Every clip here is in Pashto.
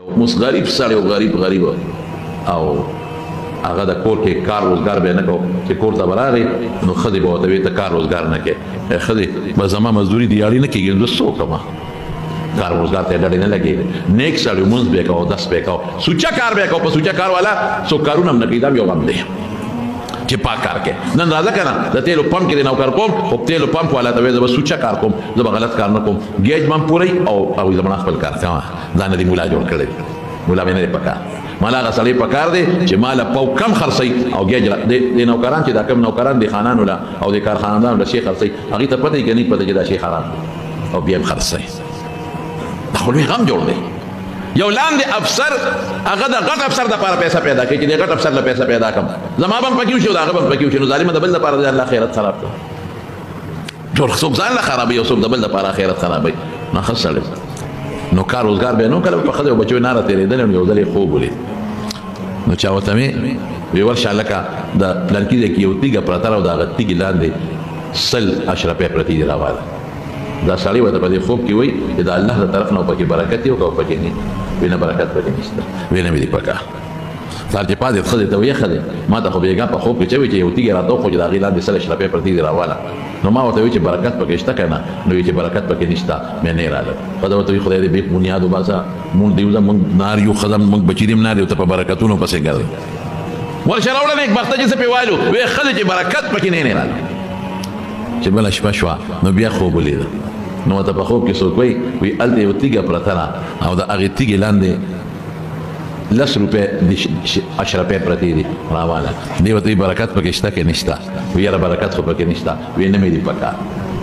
اوس غریب سړی او غریب او هغه د کور کې کار روزګار به نه کو چې کور ته براري نو خدي به ورته وي ته کار روزګار نه کې خدي به زما مزدوري دیاړي نه کېږي نو څه وکړم کار روزګار ته ډډې نه لګي نیک سړی مونځ به کوو 10 به کوو سوچا کار به کوو په سوچا کار والا سو کارونه هم نه کوي دا یو غم دی چې پاک کار کې نن راځه کنه د تیلو پمپ کې نو کار کوم خو تیلو پمپ والا ته زه سوچا کار کوم زه غلط کار نه کوم گیج من پوری او زما خپل کار کوم دا نه دی مولا جوړ کړی مولا مې نه پکا مالا غسړې پکار دی چې مال په کم خرڅي او گیج د نوکران چې دا کم نوکران دي خانانو لا او د کارخانه‌دارانو له شیخ خرڅي هغه ته پته کې نه پته چې دا شیخ حرام او بیا خرڅي دا خو غم جوړ دی یو لاندې افسر هغه د غټ افسر د لپاره پیسې پیدا کوي چې د غټ افسر لپاره پیسې پیدا کړم زما هم پکې شو دا هغه هم پکې شو نو ظالم د بل لپاره د الله خیرت خراب کړ جوړ څوک ځان له خرابې او څوک د بل لپاره خیرت خرابې نه خسرل نو کار روزګار به نو کله په خدای او بچو نه راتېدل نو یو ځلې خوب ولید نو چا وته مې وی ورشه لکه د پلانکی کې یو تیګه پرتر او د غتیګ لاندې سل اشرفه پرتی دی راواله دا سړی وته په دې خوب کې وای چې د الله تر طرف نه پکې برکت یو کو پکې نه وینه برکت پکې نشته وینه مې دی پکا سال چې پاتې خدای ته وی خدای ما ته خو بیګا په خوب کې چې یو تیګه راته خو دا غیلا د سل اشرفه پرتی دی راواله نو ما ورته وی چې برکت پکې شته کنه نو چې برکت پکې نشته مې نه رااله خدای ورته خدای دې به بنیاد وباسا مونږ دیوزه مونږ نار یو خدام مونږ بچیدم نار یو ته په برکتونو پسې ګرځي ورشه راوړل یک وخت چې په وایلو وی خدای چې برکت پکې نه رااله چې بل شپه شو نو بیا خوب ولید نو ته په خوب کې څوک وی الته یو تیګه پرتره او د هغه تیګه لاندې 10 روپے 10 روپے پرتی دی راواله دی وته برکت پکې شته کې نشته ویره برکت خو پکې نشته وی نه مې دی پکا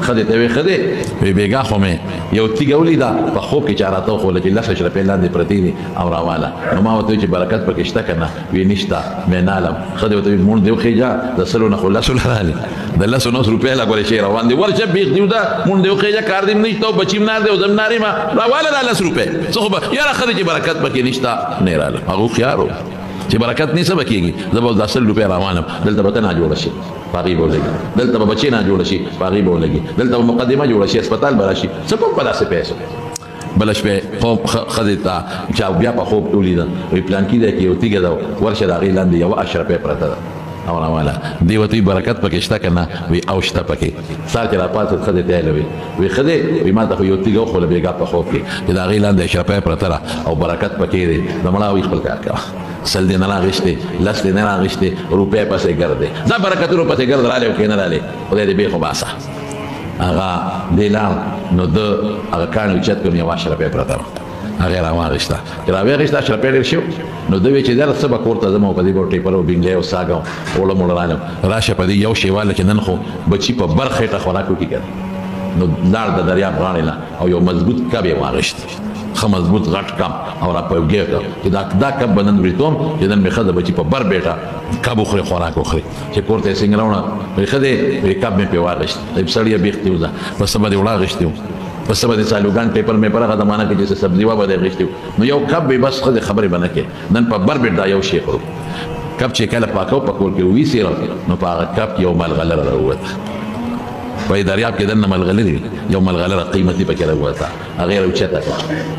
خدای ته وی خدای وی بیګا خو مې یو تیګه ولیدا په خوب کې چارته خو لکه 10 روپے لاندې پرتی دی او راواله نو ما وته چې برکت پکې شته کنه وی نشته مې نالم خدای وته مونږ دیو خېجا د سلو نه خلاص لاله د 10 روپے لا ګورې شي روان دی ورچ بیخ دیو دا مونږ دیو خېجا کار دیم نشته او بچیم نار دی او زم ناری ما راواله د 10 روپے څه خو یاره خدای چې برکت پکې نشته نه رااله هغه خيارو چې برکت نه سبا کېږي زبر 10 روپے روانم دلته به نه جوړ شي باغی بولېږي دلته به بچی نه جوړ شي باغی بولېږي دلته به مقدمه جوړ شي هسپتال براشي څه په پداسه پیسې بلش به خوب خدیتا چې بیا په خوب ولیدل وی پلان کې دی کې یو تیګه دا ورشه دا غی لاندې یو 10 روپے پرته ده او راواله دی وتی برکت پکې شته کنه وی او شته پکې سار کې را پاتې خدای ته لوي وی خدای وی ما ته یو تیګه خو له بیګا په خوب کې دا غی لاندې 10 روپے پرته او برکت پکې دی زمړه وی خپل کار کا سل دې نه راغشته لس دې نه راغشته روپے پسې ګرځي دا برکتونو پسې ګرځي رااله کې نه رااله خدای دې به خو باسا هغه دلار نو د هغه کانو چت کوم یو 10 روپے پرته هغه راوغشته راوغشته 10 روپے شو نو دوی چې در سبا کوړه زمو په دې بوټي پر وبینګله او ساګو وړو مړرانو راشه په دې یو شیواله چې نن خو بچی په برخه ته خوراکو کې کړ نو لار د دریاب غاړه او یو مضبوط کبه واغشت خو مضبوط غټ کم او را په ګیټه چې دا کب بنن ورتوم چې نن مخه د بچی په بر بیٹا کبو خوري خوراکو خوري چې کوړته څنګهونه مخه دې کب مې په واغشت په سړی بیختیو دا په سبا دې وړاغشتیو په سبا دې سالوګان پیپر مې پر هغه زمانہ کې چې سبزی و بده غشتیو نو یو کب به بس خبره بنه کې نن په بر بیٹ دا یو شی خورو کب چې کله پاکو پکول کې وی سیر نو په هغه کب یو ملغلره راوته په دریاب کې دنه ملغلره یو ملغلره قیمتي پکې راوته هغه راوچته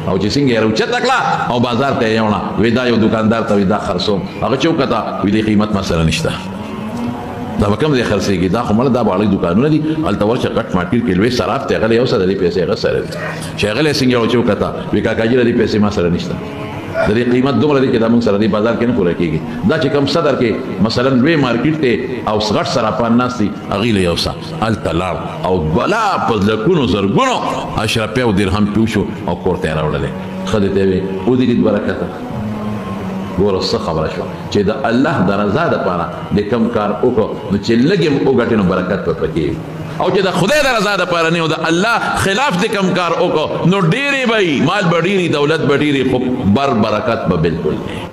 او چې څنګه راوچته کړه او بازار ته یو نه ودا یو دکاندار ته ودا خرڅوم هغه چوکته وی دې قیمت مثلا نشته دا کوم دې خرڅيږي دا خو مله دا باندې دکانونه دي الته ورشه کټ مارکیټ کې لوي صراف ته غلې یو سره دې پیسې غا سره شغله څنګه او چوکته وی کاکاجي دې پیسې ما سره نشته د دې قیمت دومره دي چې دا موږ سره دې بازار کې نه پوره کیږي دا چې کم صدر کې مثلا لوی مارکیټ ته او غټ صرافان ناس دي اغیله یو سا التلار او بلا په لکونو زرګونو اشرفه او درهم پیوشو او کوړته راوړل خدای ته وي او دې برکت ګور څه خبره شو چې د الله د رضا لپاره د کم کار وکړو نو چې لګم وګټنو برکت په پکې او چې د خدای د رضا لپاره نه او د الله خلاف د کم کار وکړو نو ډېری وي مال بډيري دولت بډيري خو برکت به بالکل نه